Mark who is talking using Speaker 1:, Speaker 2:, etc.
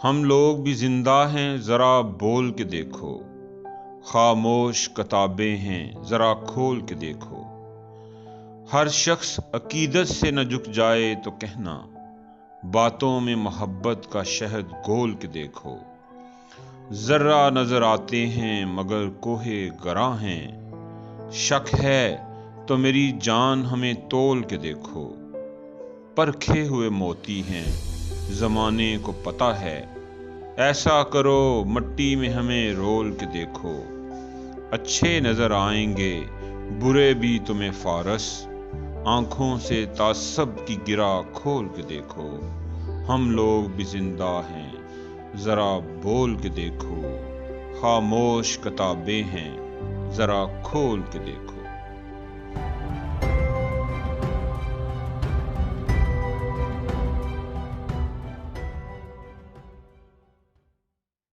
Speaker 1: ہم لوگ بھی زندہ ہیں ذرا بول کے دیکھو، خاموش کتابیں ہیں ذرا کھول کے دیکھو۔ ہر شخص عقیدت سے نہ جھک جائے تو کہنا، باتوں میں محبت کا شہد گھول کے دیکھو۔ ذرہ نظر آتے ہیں مگر کوہ گراں ہیں، شک ہے تو میری جان ہمیں تول کے دیکھو۔ پرکھے ہوئے موتی ہیں زمانے کو پتہ ہے، ایسا کرو مٹی میں ہمیں رول کے دیکھو۔ اچھے نظر آئیں گے برے بھی تمہیں فارس، آنکھوں سے تعصب کی گرہ کھول کے دیکھو۔ ہم لوگ بھی زندہ ہیں ذرا بول کے دیکھو، خاموش کتابیں ہیں ذرا کھول کے دیکھو۔